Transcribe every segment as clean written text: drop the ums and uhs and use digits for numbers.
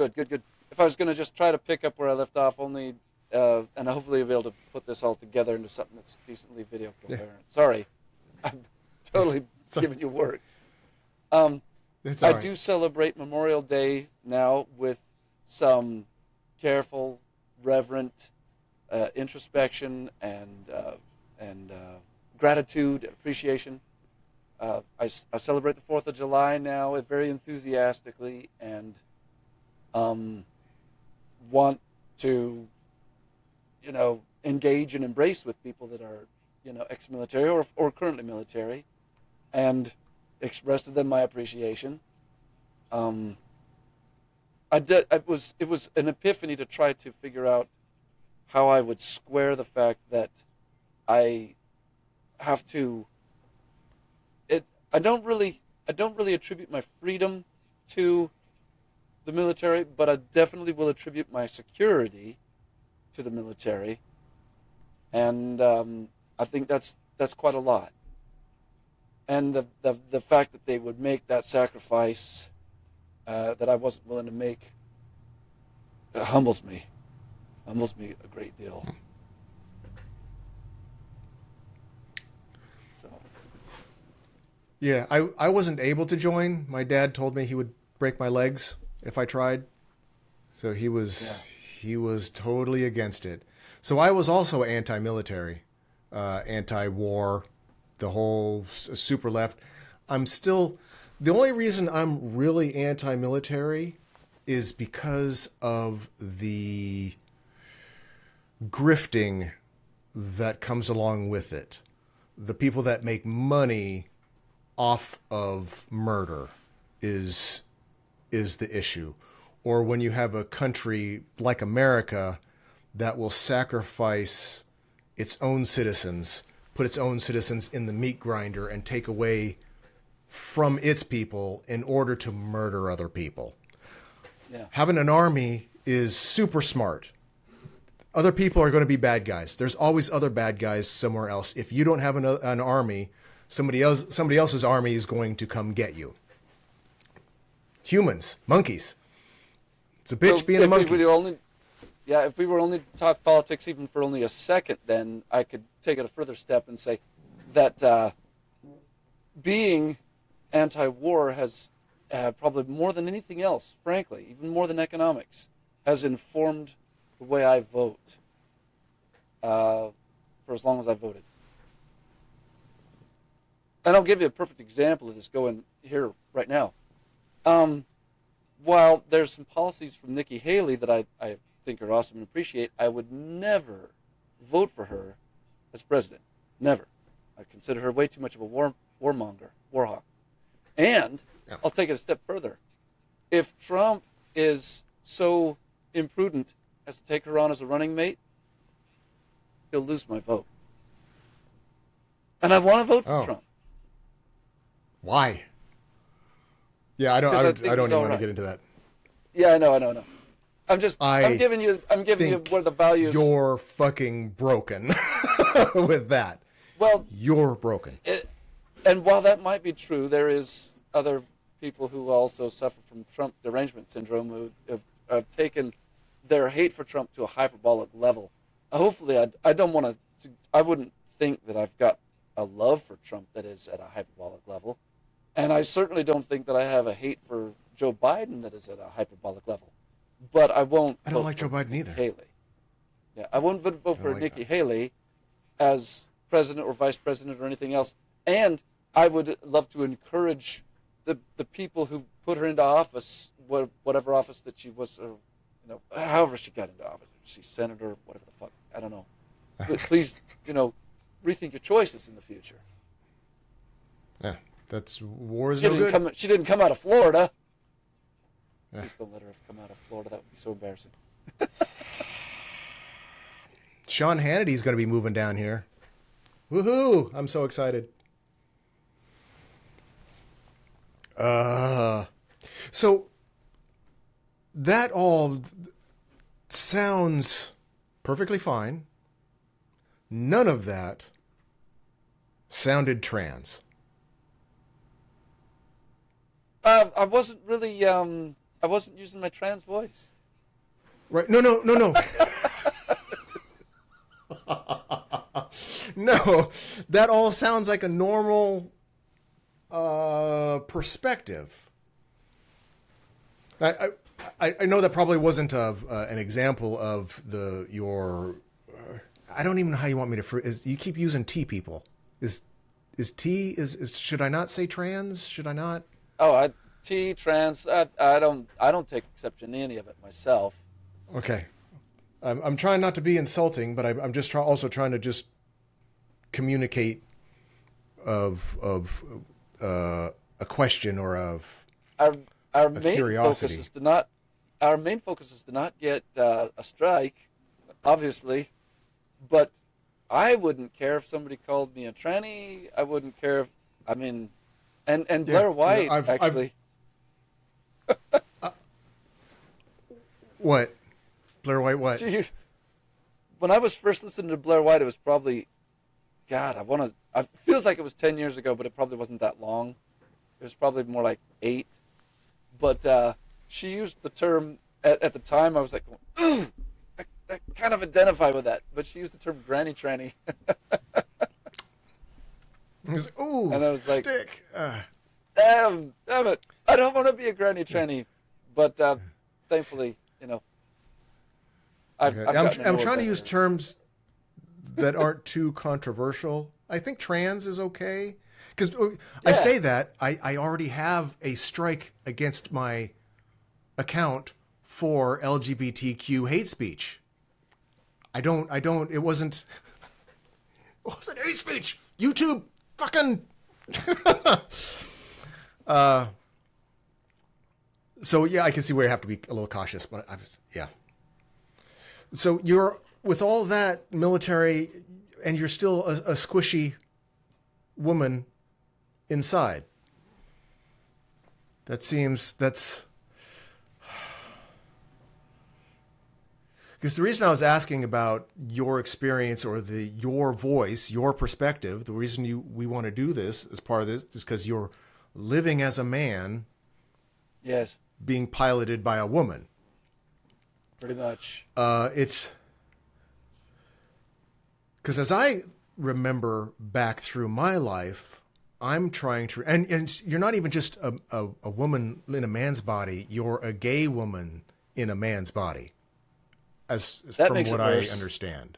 Good, good, good. If I was going to just try to pick up where I left off, and hopefully I'll be able to put this all together into something that's decently video coherent. Yeah. Sorry, I'm totally giving you work. I do celebrate Memorial Day now with some careful, reverent introspection and gratitude and appreciation. I celebrate the 4th of July now very enthusiastically and want to, engage and embrace with people that are, ex-military or currently military, and express to them my appreciation. It was an epiphany to try to figure out how I would square the fact that I have to. I don't really attribute my freedom to the military, but I definitely will attribute my security to the military, and I think that's quite a lot. And the fact that they would make that sacrifice that I wasn't willing to make humbles me a great deal. So. Yeah, I wasn't able to join. My dad told me he would break my legs if I tried. So he was totally against it. So I was also anti-military, anti-war, the whole super left. The only reason I'm really anti-military is because of the grifting that comes along with it. The people that make money off of murder is the issue. Or when you have a country like America that will sacrifice its own citizens, put its own citizens in the meat grinder and take away from its people in order to murder other people. Yeah. Having an army is super smart. Other people are going to be bad guys. There's always other bad guys somewhere else. If you don't have an army, somebody else's army is going to come get you. Humans, monkeys. It's a bitch being a monkey. If we were only to talk politics even for only a second, then I could take it a further step and say that being anti-war has probably more than anything else, frankly, even more than economics, has informed the way I vote for as long as I voted. And I'll give you a perfect example of this going here right now. While there's some policies from Nikki Haley that I think are awesome and appreciate, I would never vote for her as president. Never. I consider her way too much of a warmonger, war hawk. And I'll take it a step further. If Trump is so imprudent as to take her on as a running mate, he'll lose my vote. And I want to vote for Trump. Why? Yeah, I don't even want to get into that. Yeah, I know. I'm giving you where the values. You're fucking broken with that. Well, you're broken. And while that might be true, there is other people who also suffer from Trump derangement syndrome who have taken their hate for Trump to a hyperbolic level. Hopefully, I wouldn't think that I've got a love for Trump that is at a hyperbolic level. And I certainly don't think that I have a hate for Joe Biden that is at a hyperbolic level. But I won't. I don't like Joe Biden either. Haley. Yeah, I won't vote for Nikki Haley as president or vice president or anything else. And I would love to encourage the people who put her into office, whatever office that she was, or however she got into office. She's senator, whatever the fuck. I don't know. Please, rethink your choices in the future. Yeah. That's war is no good. She didn't come out of Florida. Yeah. Please don't let her have come out of Florida. That would be so embarrassing. Sean Hannity's going to be moving down here. Woohoo! I'm so excited. So that all sounds perfectly fine. None of that sounded trans. I wasn't really I wasn't using my trans voice. Right? No. No, that all sounds like a normal perspective. I know that probably wasn't an example of your. I don't even know how you want me to. You keep using T people. Is T is should I not say trans? Should I not? Oh, T trans. I don't take exception to any of it myself. Okay, I'm trying not to be insulting, but I'm just also trying to just communicate of a question or of our a main curiosity. focus is to not. Our main focus is to not get a strike, obviously, but I wouldn't care if somebody called me a tranny. I wouldn't care if, I mean, and Blair White actually. What? Blair White? What? When I was first listening to Blair White, it was probably, God, it feels like it was 10 years ago, but it probably wasn't that long. It was probably more like 8. But she used the term, at the time, I was like, ooh, I kind of identify with that. But she used the term granny tranny. Ooh, and I was like, stick. Damn it. I don't want to be a granny tranny. But thankfully, I'm trying to use terms that aren't too controversial. I think trans is okay. Because I say that, I already have a strike against my account for LGBTQ hate speech. It wasn't hate speech. YouTube fucking. So yeah, I can see where you have to be a little cautious, but yeah. So you're with all that military, and you're still a squishy woman inside. That's because the reason I was asking about your experience or your voice, your perspective, the reason we want to do this as part of this is because you're living as a man. Yes. Being piloted by a woman. Pretty much. It's because as I remember back through my life, I'm trying to, and you're not even just a woman in a man's body, you're a gay woman in a man's body. As from what I understand.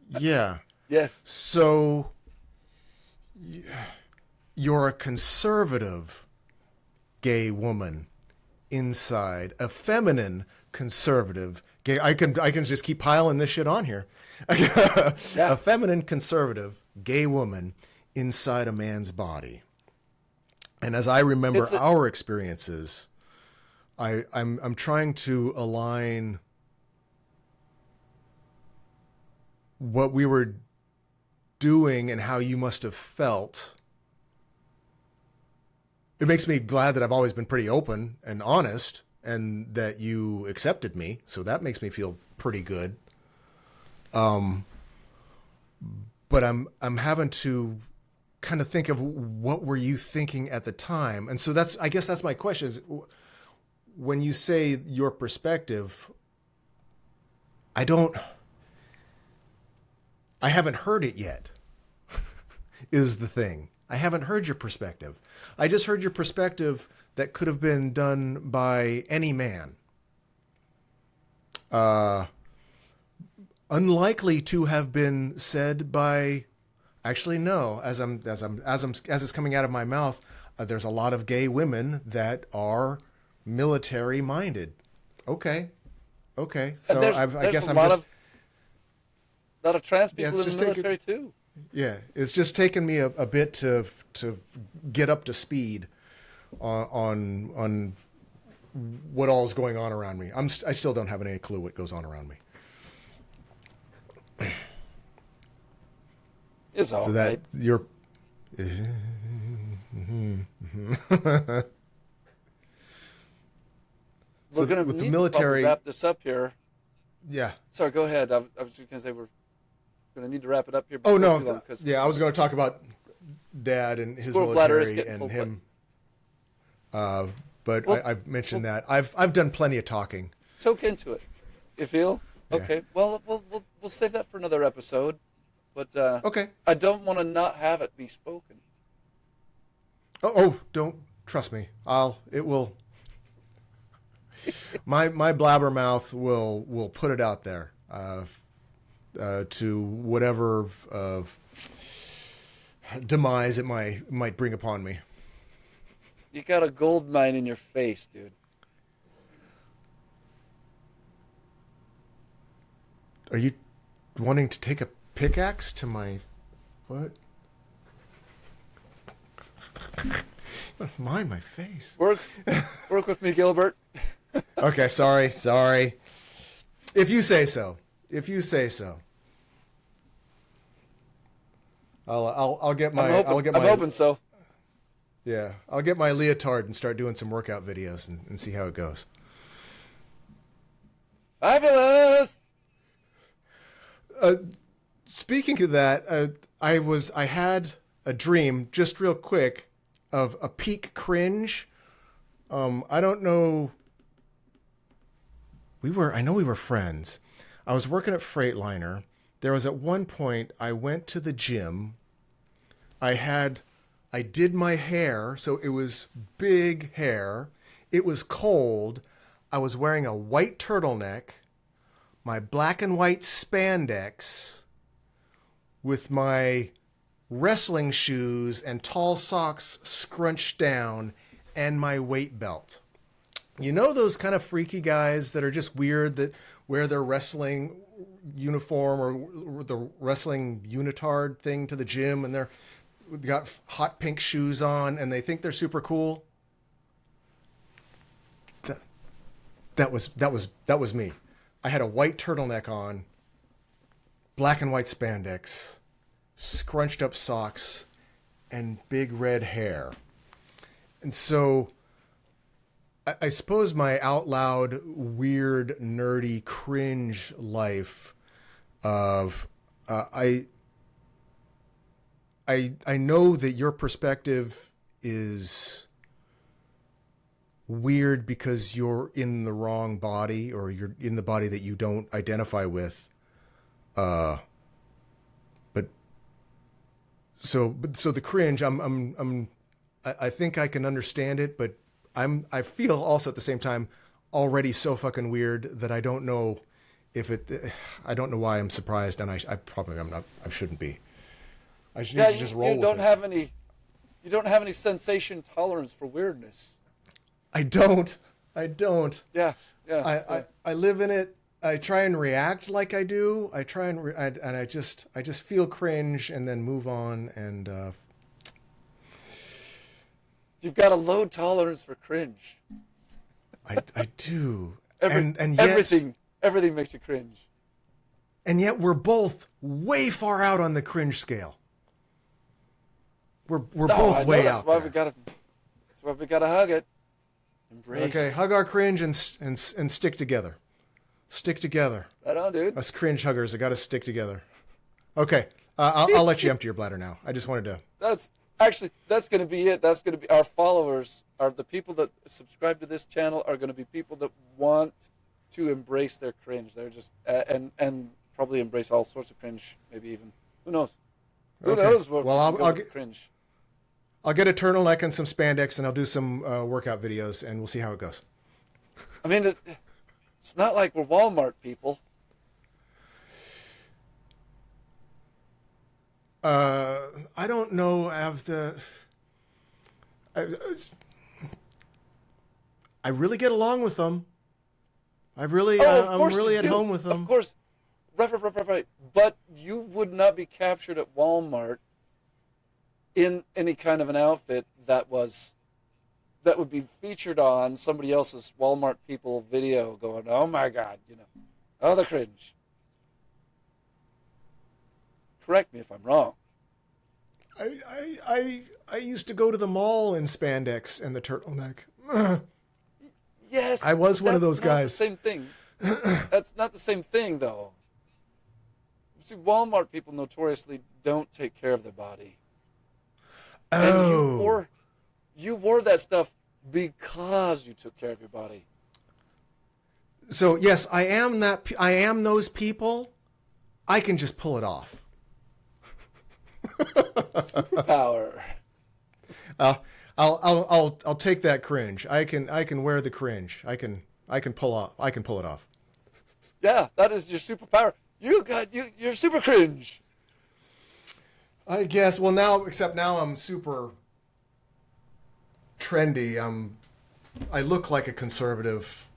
Yeah. Yes. So you're a conservative gay woman inside, a feminine conservative gay. I can just keep piling this shit on here. Yeah. A feminine conservative gay woman inside a man's body. And as I remember our experiences, I'm trying to align what we were doing and how you must have felt. It makes me glad that I've always been pretty open and honest and that you accepted me. So that makes me feel pretty good. But I'm having to kind of think of what were you thinking at the time? And so I guess that's my question is when you say your perspective, I haven't heard it yet is the thing. I haven't heard your perspective. I just heard your perspective that could have been done by any man. Unlikely to have been said by, actually no. As it's coming out of my mouth, there's a lot of gay women that are military minded. Okay. So I guess I'm just. A lot of trans people in the military too. Yeah, it's just taken me a bit to get up to speed on what all is going on around me. I still don't have any clue what goes on around me. It's all so right. That you're. We're going to need to wrap this up here. Yeah. Sorry, go ahead. I was just going to say we're going to need to wrap it up here. Oh, no. I was going to talk about Dad and his military and him but Well, I've mentioned that. I've done plenty of talking. Toke into it. You feel? Yeah. Okay. Well, we'll save that for another episode. But Okay. I don't want to not have it be spoken. Oh, don't trust me. It will. My blabbermouth will put it out there to whatever demise it might bring upon me. You got a gold mine in your face, dude. Are you wanting to take a pickaxe to my what? Mind my face. Work with me, Gilbert. Okay, sorry. If you say so. I'll get my I'm hoping so. Yeah, I'll get my leotard and start doing some workout videos and see how it goes. Fabulous. Speaking of that, I had a dream, just real quick, of a peak cringe. I don't know. I know we were friends. I was working at Freightliner. There was at one point I went to the gym. I did my hair, so it was big hair. It was cold. I was wearing a white turtleneck, my black and white spandex, with my wrestling shoes and tall socks scrunched down, and my weight belt. You know those kind of freaky guys that are just weird, that wear their wrestling uniform or the wrestling unitard thing to the gym, and they've got hot pink shoes on and they think they're super cool? That was me. I had a white turtleneck on, black and white spandex, scrunched up socks, and big red hair. And so I suppose my out loud, weird, nerdy, cringe life of I know that your perspective is weird because you're in the wrong body, or you're in the body that you don't identify with. But so the cringe, I think I can understand it, but I feel also at the same time already so fucking weird that I don't know I don't know why I'm surprised, and I probably am not. I shouldn't be. I should need to just roll with it. You don't have any sensation tolerance for weirdness. I don't. Yeah. I live in it. I try and react like I do. I try and I just feel cringe and then move on. And you've got a low tolerance for cringe. I do. And yet, everything makes you cringe. And yet we're both way far out on the cringe scale. We're both way out there. That's why we gotta hug it. Embrace. Okay, hug our cringe and stick together. Stick together. Right on, dude. Us cringe huggers, I got to stick together. Okay, I'll let you empty your bladder now. I just wanted to. That's going to be it. That's going to be our followers. Are the people that subscribe to this channel are going to be people that want to embrace their cringe. They're just and probably embrace all sorts of cringe. Maybe even who knows? Who knows? Well, I'll get cringe. I'll get a turtleneck and some spandex, and I'll do some workout videos, and we'll see how it goes. I mean, it's not like we're Walmart people. I don't know. I really get along with them. I'm really at home with them. Of course, right. But you would not be captured at Walmart in any kind of an outfit that would be featured on somebody else's Walmart people video going, oh my God, oh, the cringe. Correct me if I'm wrong. I used to go to the mall in spandex and the turtleneck. Yes. I was one of those guys. That's not the same thing. That's not the same thing, though. See, Walmart people notoriously don't take care of their body. Oh. And you wore that stuff because you took care of your body. So yes, I am that. I am those people. I can just pull it off. Superpower. I'll take that cringe. I can wear the cringe. I can pull it off. Yeah, that is your superpower. You're super cringe. I guess. Well, now I'm super trendy. I look like a conservative.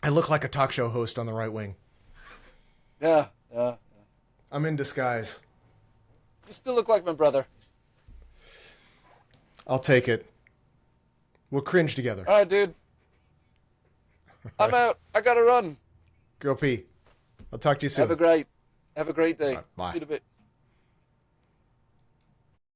I look like a talk show host on the right wing. Yeah. I'm in disguise. You still look like my brother. I'll take it. We'll cringe together. All right, dude. I'm out. I gotta run. Go pee. I'll talk to you soon. Have a great day. Bye. See you in a bit.